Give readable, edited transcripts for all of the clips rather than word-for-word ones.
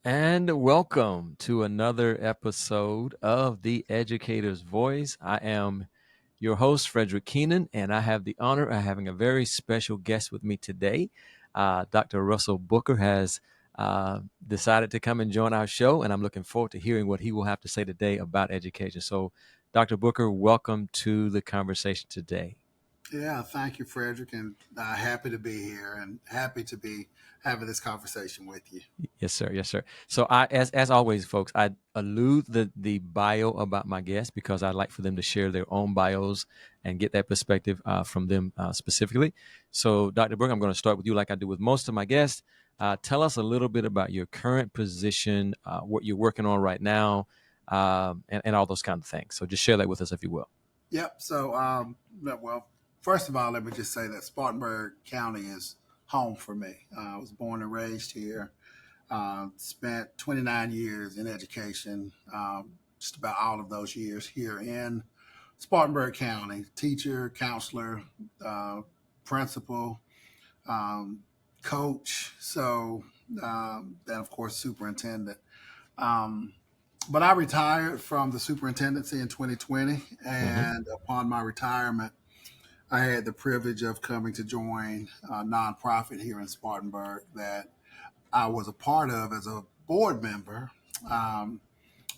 And welcome to another episode of The Educator's Voice. I am your host, Frederick Keenan, and I have the honor of having a very special guest with me today. Dr. Russell Booker has decided to come and join our show, and I'm looking forward to hearing what he will have to say today about education. So, Dr. Booker, welcome to the conversation today. Yeah, thank you, Frederick, and happy to be here and happy to be having this conversation with you. Yes, sir. Yes, sir. So as always, folks, I allude the bio about my guests because I like for them to share their own bios and get that perspective from them specifically. So, Dr. Burke, I'm going to start with you, like I do with most of my guests. Tell us a little bit about your current position, what you're working on right now, and all those kind of things. So, just share that with us, if you will. Yep. Well, first of all, let me just say that Spartanburg County is home for me. I was born and raised here. Spent 29 years in education. Just about all of those years here in Spartanburg County. Teacher, counselor, uh, principal, um, coach. Then of course superintendent. Um, but I retired from the superintendency in 2020, Mm-hmm. and upon my retirement, I had the privilege of coming to join a nonprofit here in Spartanburg that I was a part of as a board member, um,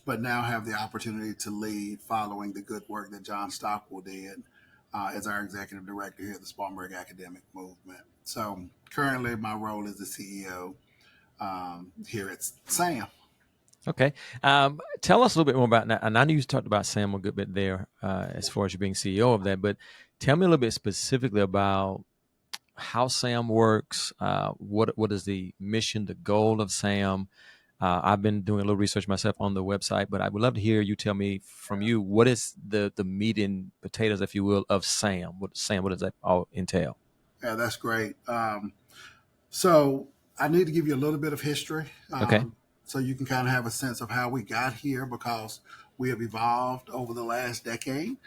but now have the opportunity to lead following the good work that John Stockwell did as our executive director here at the Spartanburg Academic Movement. So currently, my role is the CEO here at S.A.M. Okay. Tell us a little bit more about that. And I know you talked about Sam a good bit there as far as you being CEO of that, but tell me a little bit specifically about how Sam works. What is the mission, the goal of Sam? I've been doing a little research myself on the website, but I would love to hear you tell me from you what is the meat and potatoes, if you will, of Sam. What does that all entail? Yeah, that's great. So I need to give you a little bit of history Okay. so you can kind of have a sense of how we got here because we have evolved over the last decade.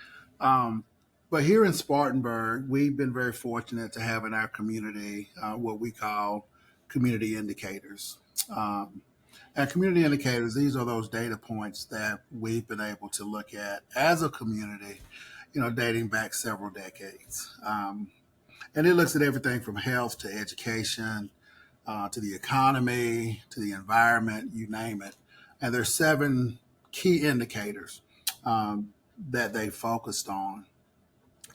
Um, but here in Spartanburg, we've been very fortunate to have in our community what we call community indicators. Um, and community indicators, these are those data points that we've been able to look at as a community, dating back several decades. And it looks at everything from health to education, to the economy, to the environment, you name it. And there's seven key indicators that they focused on.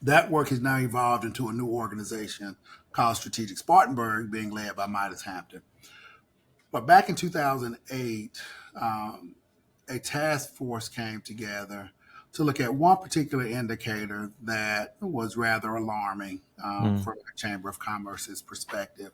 That work has now evolved into a new organization called Strategic Spartanburg, being led by Midas Hampton. But back in 2008, um, a task force came together to look at one particular indicator that was rather alarming Mm. from the Chamber of Commerce's perspective.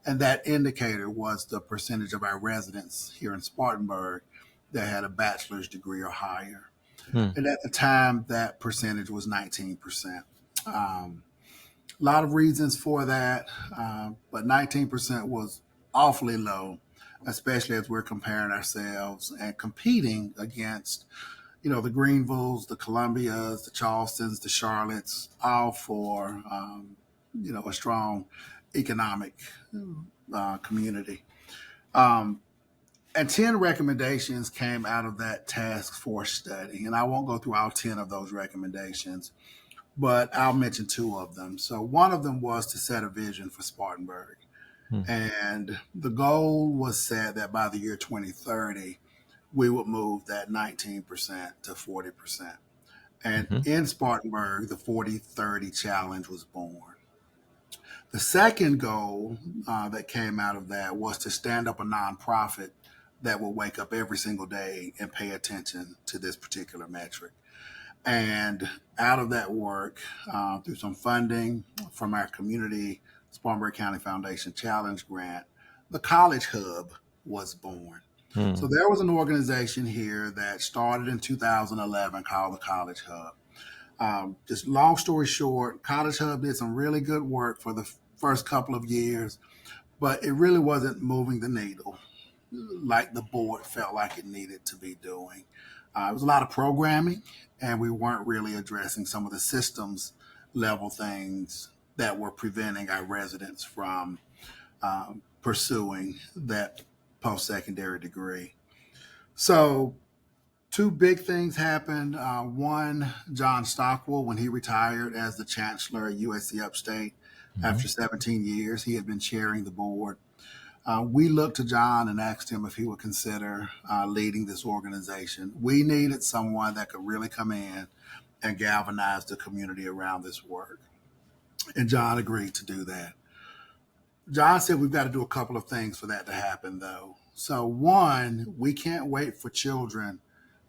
And that indicator was the percentage of our residents here in Spartanburg that had a bachelor's degree or higher. Mm. And at the time, that percentage was 19%. A lot of reasons for that, but 19% was awfully low, especially as we're comparing ourselves and competing against, the Greenvilles, the Columbias, the Charlestons, the Charlottes, all for, a strong economic community. Um, and 10 recommendations came out of that task force study. And I won't go through all 10 of those recommendations, but I'll mention two of them. So one of them was to set a vision for Spartanburg. Mm. And the goal was set that by the year 2030, we would move that 19% to 40%. And Mm-hmm. in Spartanburg, the 40-30 challenge was born. The second goal that came out of that was to stand up a nonprofit that will wake up every single day and pay attention to this particular metric. And out of that work, through some funding from our community, Spartanburg County Foundation Challenge Grant, the College Hub was born. So Mm. there was an organization here that started in 2011 called the College Hub. Just long story short, College Hub did some really good work for the first couple of years, but it really wasn't moving the needle like the board felt like it needed to be doing. It was a lot of programming, and we weren't really addressing some of the systems level things that were preventing our residents from pursuing that post-secondary degree. So two big things happened. One, John Stockwell, when he retired as the chancellor at USC Upstate Hmm. after 17 years, he had been chairing the board. We looked to John and asked him if he would consider leading this organization. We needed someone that could really come in and galvanize the community around this work. And John agreed to do that. John said we've got to do a couple of things for that to happen, though. So, one, we can't wait for children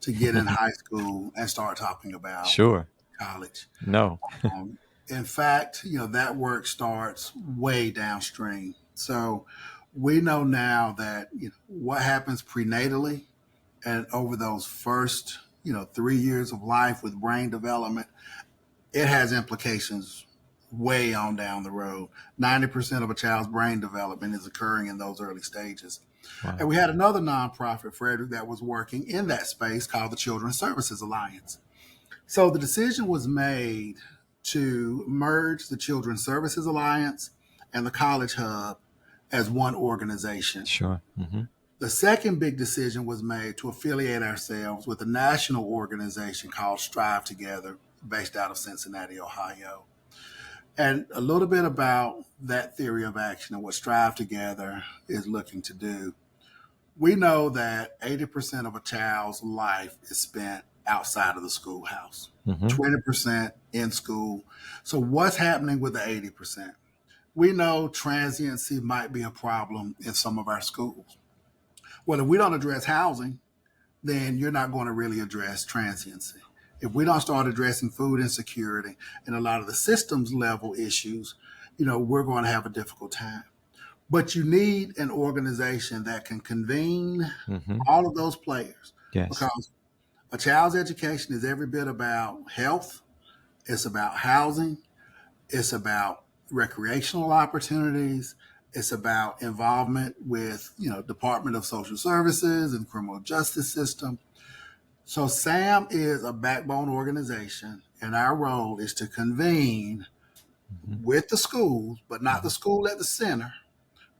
to get in high school and start talking about Sure. college. No. Um, in fact, that work starts way downstream. So, we know now that what happens prenatally and over those first 3 years of life with brain development, it has implications way on down the road. 90% of a child's brain development is occurring in those early stages. And Wow. we had another nonprofit, Frederick, that was working in that space called the Children's Services Alliance. So the decision was made to merge the Children's Services Alliance and the College Hub as one organization. Sure. Hmm. The second big decision was made to affiliate ourselves with a national organization called Strive Together, based out of Cincinnati, Ohio. And a little bit about that theory of action and what Strive Together is looking to do. We know that 80% of a child's life is spent outside of the schoolhouse, Hmm. 20% in school. So, what's happening with the 80%? We know transiency might be a problem in some of our schools. Well, if we don't address housing, then you're not going to really address transiency. If we don't start addressing food insecurity and a lot of the systems level issues, we're going to have a difficult time. But you need an organization that can convene Hmm. all of those players Yes. because a child's education is every bit about health, it's about housing, it's about recreational opportunities, it's about involvement with, Department of Social Services and criminal justice system. So S.A.M is a backbone organization, and our role is to convene Hmm. with the schools, but not the Hmm. school at the center,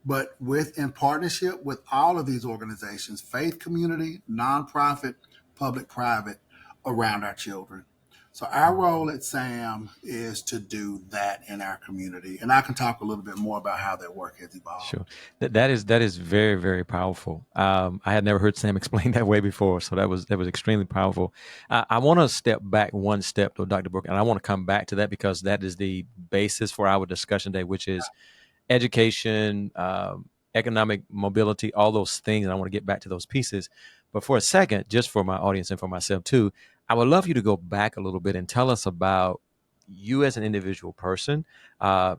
but with in partnership with all of these organizations, faith community, nonprofit, public, private, around our children. So our role at S.A.M is to do that in our community. And I can talk a little bit more about how that work has evolved. Sure. That is very, very powerful. I had never heard Sam explain that way before, so that was extremely powerful. I want to step back one step, though, Dr. Brooke, and I want to come back to that because that is the basis for our discussion today, which is education, economic mobility, all those things. And I want to get back to those pieces. But for a second, just for my audience and for myself too, I would love you to go back a little bit and tell us about you as an individual person,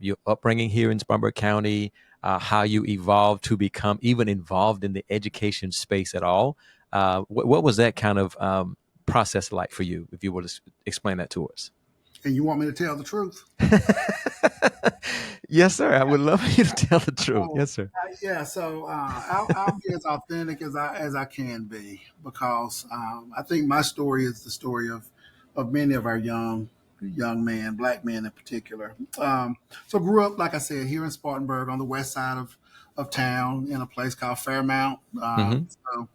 your upbringing here in Spartanburg County, how you evolved to become even involved in the education space at all. What was that kind of process like for you, if you would explain that to us? And you want me to tell the truth? Yes, sir. I would love you to tell the truth. Oh, Yes, sir. yeah. So I'll be as authentic as I can be because I think my story is the story of many of our young men, black men in particular. So grew up, like I said, here in Spartanburg on the west side of town in a place called Fairmount. Hmm. So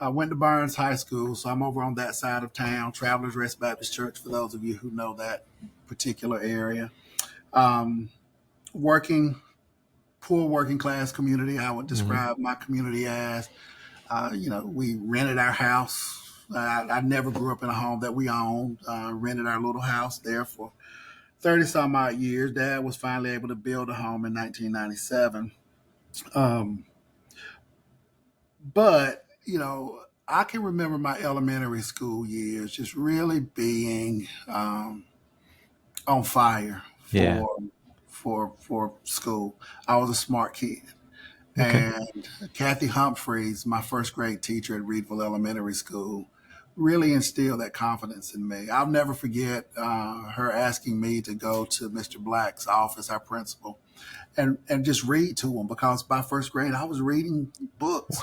I went to Burns High School, so I'm over on that side of town. Travelers Rest Baptist Church, for those of you who know that particular area. Um, working Poor working class community. I would Hmm. describe my community as, we rented our house. I never grew up in a home that we owned. Rented our little house there for 30 some odd years. Dad was finally able to build a home in 1997. Um, but, I can remember my elementary school years just really being on fire Yeah. for school. I was a smart kid. Okay. And Kathy Humphreys, my first grade teacher at Reedville Elementary School, really instilled that confidence in me. I'll never forget her asking me to go to Mr. Black's office, our principal, and just read to him because by first grade I was reading books.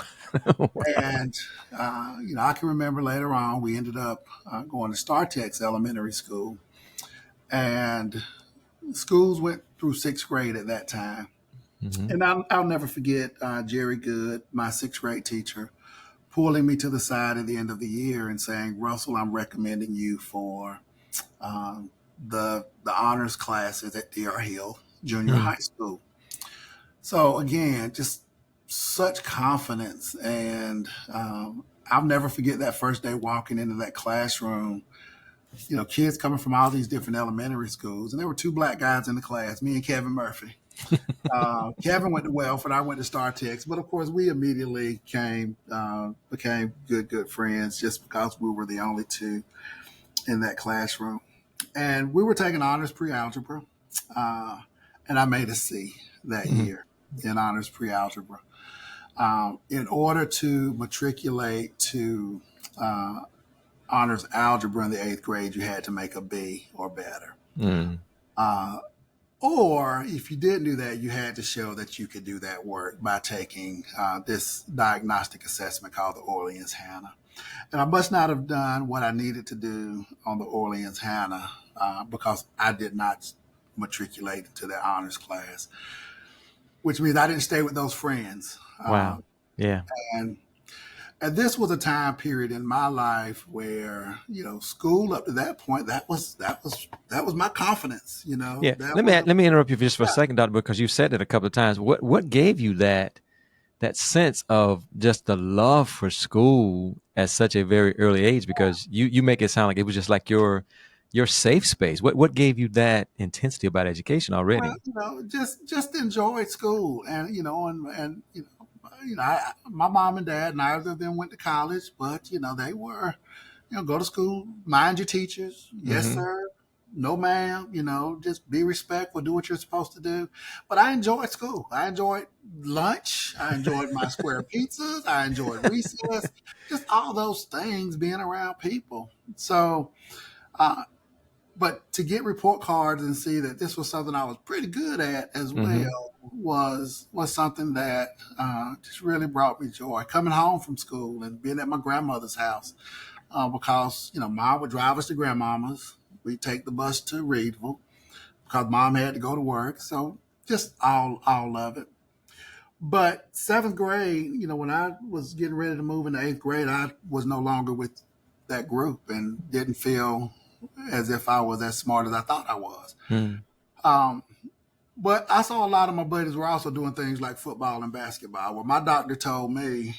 Wow. And, I can remember later on we ended up going to StarTex Elementary School. And schools went through sixth grade at that time. Mm-hmm. And I'll never forget Jerry Good, my sixth grade teacher, pulling me to the side at the end of the year and saying, "Russell, I'm recommending you for um, the honors classes at D.R. Hill Junior Mm-hmm. High School." So again, just such confidence, and I'll never forget that first day walking into that classroom. You know, kids coming from all these different elementary schools, and there were two black guys in the class, me and Kevin Murphy. Kevin went to Welf, and I went to StarTex. But of course, we immediately became good friends just because we were the only two in that classroom. And we were taking honors pre-algebra, uh, and I made a C that Mm-hmm. year in honors pre-algebra. In order to matriculate to uh, honors algebra in the eighth grade, you had to make a B or better. Mm-hmm. Uh, Or if you didn't do that, you had to show that you could do that work by taking this diagnostic assessment called the Orleans Hannah. And I must not have done what I needed to do on the Orleans Hannah because I did not matriculate into that honors class, which means I didn't stay with those friends. Wow. Yeah. And and this was a time period in my life where school up to that point that was my confidence. Yeah. That Let me was let me interrupt you for just for a yeah. second, Doctor, because you said it a couple of times. What gave you that sense of just the love for school at such a very early age? Because you make it sound like it was just like your safe space. What gave you that intensity about education Well, already? just enjoyed school, and my mom and dad, neither of them went to college, but they were, go to school, mind your teachers, yes Mm-hmm. sir, no ma'am, just be respectful, do what you're supposed to do. But I enjoyed school. I enjoyed lunch. I enjoyed my square pizzas. I enjoyed recess. Just all those things, being around people. So. Uh, but to get report cards and see that this was something I was pretty good at as Mm-hmm. well was something that just really brought me joy. Coming home from school and being at my grandmother's house because mom would drive us to grandmama's. We'd take the bus to Reedville because mom had to go to work. So just all of it. But seventh grade, when I was getting ready to move into eighth grade, I was no longer with that group and didn't feel as if I was as smart as I thought I was. Mm-hmm. Um, but I saw a lot of my buddies were also doing things like football and basketball. Well, my doctor told me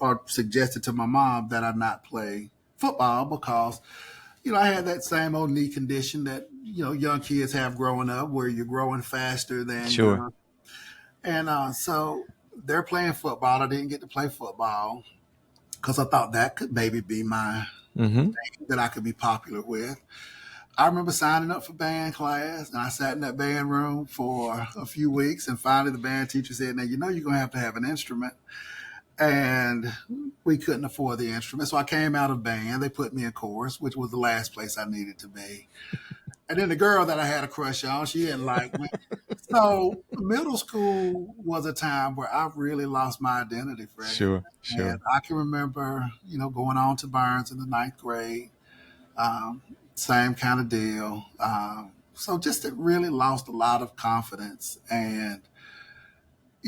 or suggested to my mom that I not play football because, I had that same old knee condition that, young kids have growing up where you're growing faster than Sure. your. And so they're playing football. I didn't get to play football because I thought that could maybe be my Mm-hmm. that I could be popular with. I remember signing up for band class, and I sat in that band room for a few weeks, and finally the band teacher said, "Now you're going to have an instrument," and we couldn't afford the instrument, so I came out of band. They put me in chorus, which was the last place I needed to be. And then the girl that I had a crush on, she didn't like me. So middle school was a time where I really lost my identity, Freddie. Sure. And Sure. I can remember, going on to Burns in the ninth grade, um, same kind of deal. So just it really lost a lot of confidence. And,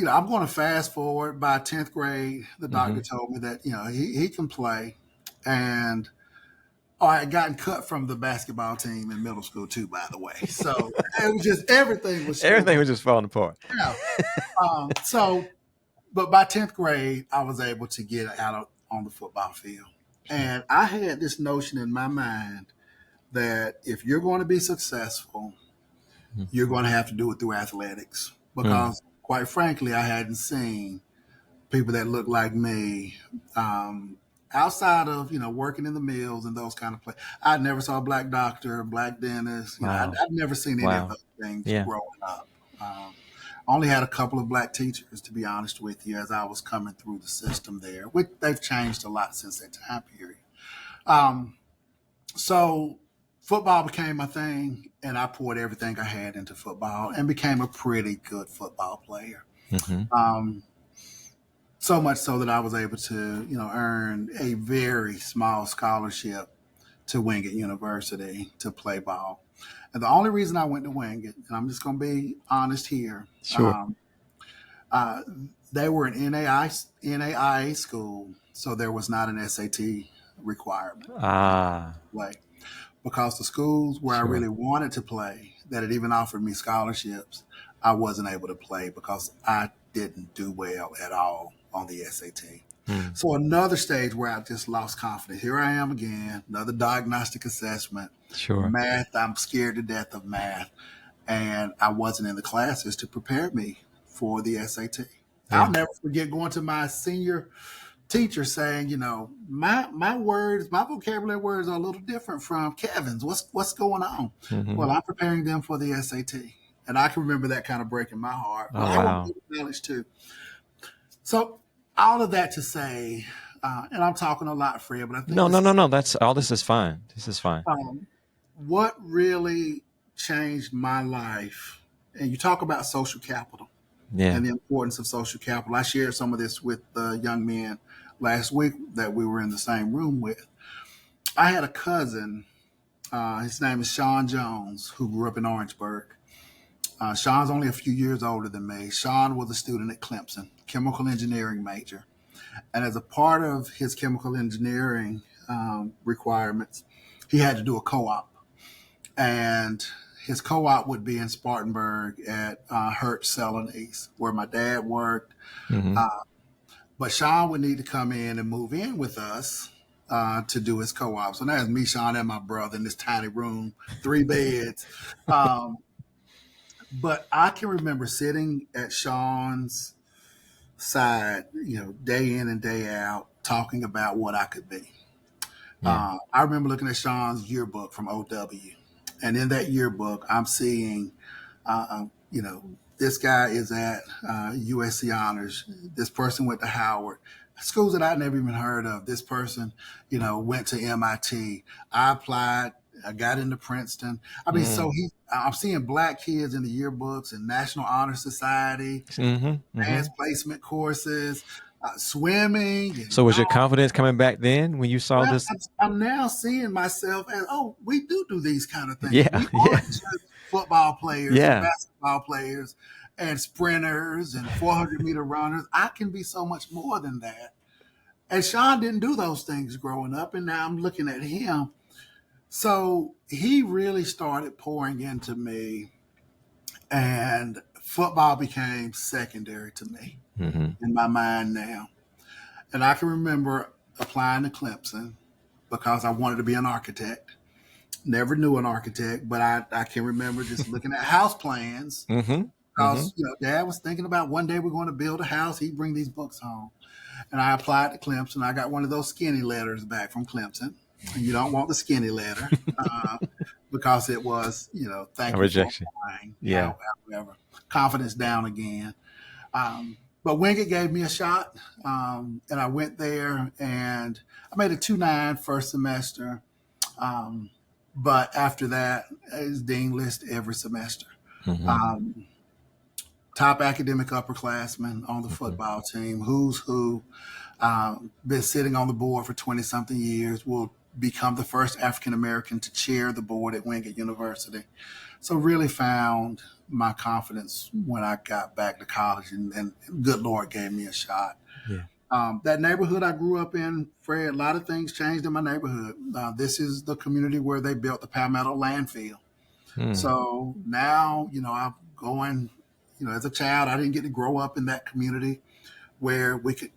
I'm going to fast forward by 10th grade. The Mm-hmm. doctor told me that, he can play. And I had gotten cut from the basketball team in middle school too, by the way. So it was just everything was Everything was just falling apart. yeah. But by 10th grade, I was able to get on the football field. And I had this notion in my mind that if you're going to be successful, you're going to have to do it through athletics. Mm-hmm. Because, quite frankly, I hadn't seen people that looked like me outside of working in the mills and those kind of places. I never saw a black doctor, a black dentist. Wow. I'd never seen any of Wow. those things Yeah. growing up. Only had a couple of black teachers, to be honest with you, as I was coming through the system there. Which they've changed a lot since that time period. Um, so football became my thing, and I poured everything I had into football and became a pretty good football player. Mm-hmm. Um, so much so that I was able to, earn a very small scholarship to Wingate University to play ball. And the only reason I went to Wingate, and I'm just going to be honest here, Sure. uh, they were an NAIA school, so there was not an SAT requirement Ah, play. Because the schools where I sure. really wanted to play, that had even offered me scholarships, I wasn't able to play because I didn't do well at all on the SAT. Hmm. So another stage where I just lost confidence. Here I am again, another diagnostic assessment. Sure. Math, I'm scared to death of math. And I wasn't in the classes to prepare me for the SAT. I'll Yeah. never forget going to my senior teacher saying, my words, my vocabulary words are a little different from Kevin's. What's going on? Hmm. Well, I'm preparing them for the SAT. And I can remember that kind of breaking my heart. But Oh, I want wow. to acknowledge too. So all of that to say, and I'm talking a lot, Fred, but I think No, no, this no, is no. That's all. This is fine. This is fine. what really changed my life. And you talk about social capital Yeah. and the importance of social capital. I shared some of this with the young men last week that we were in the same room with. I had a cousin, his name is Sean Jones, who grew up in Orangeburg. Sean's only a few years older than me. Sean was a student at Clemson, chemical engineering major. And as a part of his chemical engineering requirements, he had to do a co op. And his co op would be in Spartanburg at Hertz Celanese, where my dad worked. Hmm. Uh, But Sean would need to come in and move in with us to do his co-op. So that's me, Sean, and my brother in this tiny room, 3 beds. Um, but I can remember sitting at Sean's side, day in and day out, talking about what I could be. Yeah. I remember looking at Sean's yearbook from OW. And in that yearbook, I'm seeing this guy is at USC Honors. This person went to Howard, schools that I'd never even heard of. This person, went to MIT. I applied. I got into Princeton. I mean, Mm. I'm seeing black kids in the yearbooks and National Honor Society, Hmm. Hmm. advanced placement courses, swimming, and So was your confidence coming back then when you saw well, this? I'm now seeing myself as, oh, we do these kind of things. Yeah. We Yeah. aren't just football players and Yeah. basketball players and sprinters and 400-meter runners. I can be so much more than that. And Sean didn't do those things growing up, and now I'm looking at him. So he really started pouring into me, and football became secondary to me Hmm. in my mind now. And I can remember applying to Clemson because I wanted to be an architect. Never knew an architect, but I can remember just looking at house plans Hmm. Hmm. because Dad was thinking about one day we're going to build a house. He'd bring these books home, and I applied to Clemson. I got one of those skinny letters back from Clemson, and you don't want the skinny letter because it was A thank you for rejection. applying. Yeah. However, confidence down again. But Wingate gave me a shot, and I went there, and I made a 2.9 first semester. Um, but after that, is dean list every semester. Hmm. Um, Top academic upperclassmen on the Hmm. football team, who's who, been sitting on the board for 20 something years, will become the first African American to chair the board at Wingate University. So really found my confidence when I got back to college, and good Lord gave me a shot. Yeah. That neighborhood I grew up in, Fred, a lot of things changed in my neighborhood. This is the community where they built the Palmetto landfill. Mm. So now, I'm going, as a child, I didn't get to grow up in that community where we could,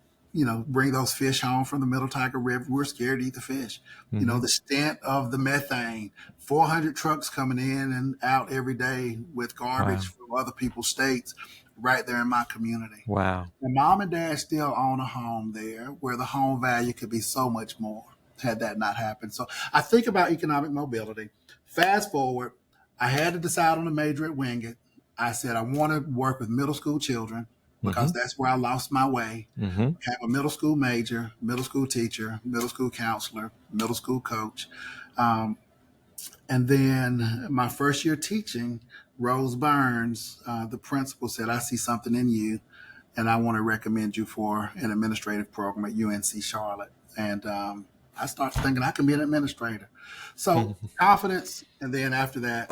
bring those fish home from the Middle Tiger River. We were scared to eat the fish. Hmm. The stint of the methane, 400 trucks coming in and out every day with garbage Wow. from other people's states right there in my community. Wow. And mom and dad still own a home there where the home value could be so much more had that not happened. So I think about economic mobility. Fast forward, I had to decide on a major at Wingate. I said I want to work with middle school children Hmm. because that's where I lost my way. Hmm. Have a middle school major, middle school teacher, middle school counselor, middle school coach. Um, and then my first year teaching, Rose Burns, the principal, said, I see something in you and I want to recommend you for an administrative program at UNC Charlotte. And I started thinking I can be an administrator. So confidence, and then after that,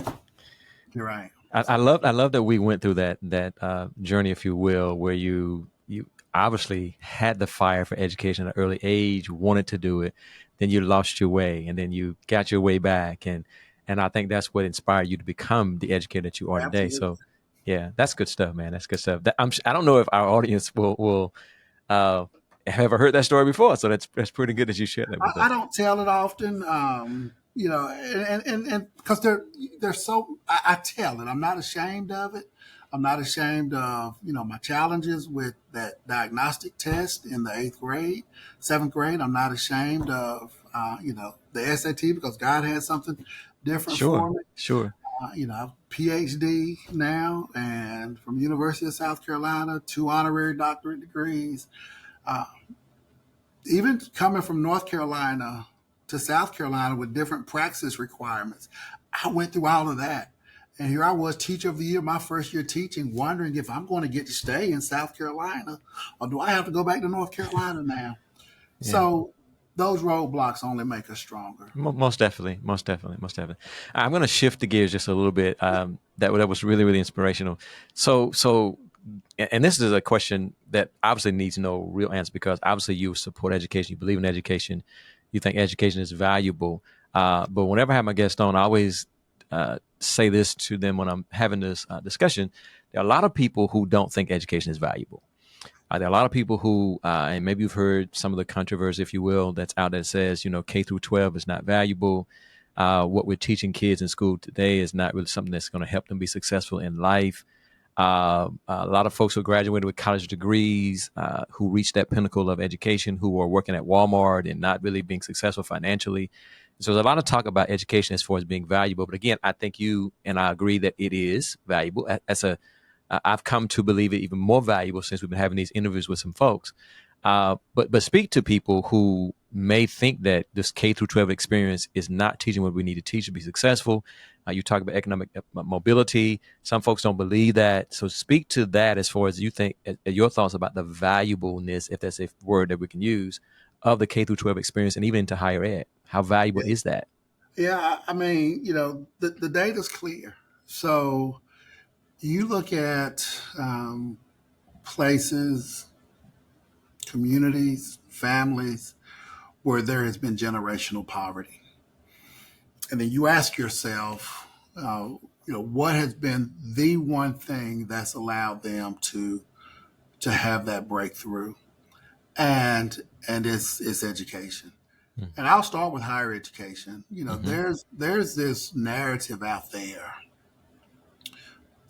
here I am. So I love that we went through that journey, if you will, where you obviously had the fire for education at an early age, wanted to do it, then you lost your way, and then you got your way back, and I think that's what inspired you to become the educator that you are today. absolutely. So, yeah, that's good stuff, man. That's good stuff. I don't know if our audience will uh, have ever heard that story before, so that's pretty good that you shared that with I us. don't tell it often, and because they're so, I tell it. I'm not ashamed of it. I'm not ashamed of my challenges with that diagnostic test in the eighth grade, seventh grade. I'm not ashamed of the SAT because God had something different Sure, for me. sure. I've PhD now, and from University of South Carolina, 2 honorary doctorate degrees. Uh, Even coming from North Carolina to South Carolina with different praxis requirements, I went through all of that. And here I was, teacher of the year, my first year teaching, wondering if I'm going to get to stay in South Carolina or do I have to go back to North Carolina now? Yeah. So those roadblocks only make us stronger. Most definitely, most definitely, most definitely. I'm going to shift the gears just a little bit. That was really really inspirational. So, and this is a question that obviously needs no real answer because obviously you support education, you believe in education, you think education is valuable. But whenever I have my guests on, I always say this to them when I'm having this discussion. There are a lot of people who don't think education is valuable. There are a lot of people who, and maybe you've heard some of the controversy, if you will, that's out there that says, K through 12 is not valuable. What we're teaching kids in school today is not really something that's going to help them be successful in life. A lot of folks who graduated with college degrees, who reached that pinnacle of education, who are working at Walmart and not really being successful financially. So there's a lot of talk about education as far as being valuable. But again, I think you and I agree that it is valuable. I've come to believe it even more valuable since we've been having these interviews with some folks. But speak to people who may think that this K through 12 experience is not teaching what we need to teach to be successful. You talk about economic mobility. Some folks don't believe that. So speak to that as far as you think, your thoughts about the valuableness, if that's a word that we can use, of the K through 12 experience and even into higher ed. How valuable Yeah, is that? yeah. I mean, the data's clear. So you look at places, communities, families where there has been generational poverty. And then you ask yourself, what has been the one thing that's allowed them to have that breakthrough? And it's education. And I'll start with higher education. Mm-hmm. There's this narrative out there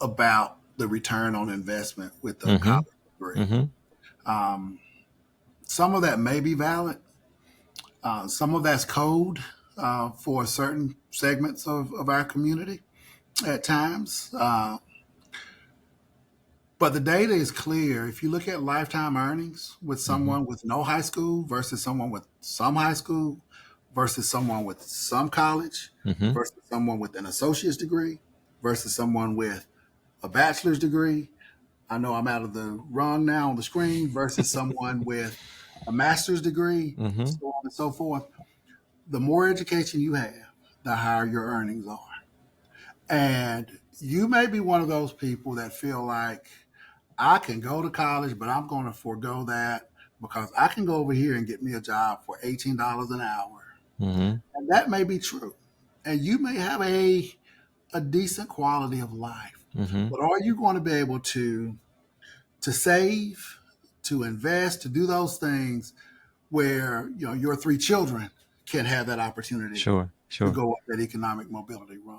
about the return on investment with a Mm-hmm. college degree. Mm-hmm. Um, some of that may be valid. Some of that's code for certain segments of our community at times. But the data is clear. If you look at lifetime earnings with Mm-hmm. someone with no high school versus someone with some high school versus someone with some college Mm-hmm. versus someone with an associate's degree versus someone with a bachelor's degree. I know I'm out of the run now on the screen versus someone with a master's degree, Mm-hmm. so on and so forth. The more education you have, the higher your earnings are. And you may be one of those people that feel like I can go to college, but I'm going to forego that because I can go over here and get me a job for $18 an hour. Mm-hmm. And that may be true. And you may have a decent quality of life. Mm-hmm. But are you going to be able to save, to invest, to do those things where your 3 children can have that opportunity Sure. to Sure. go up that economic mobility run?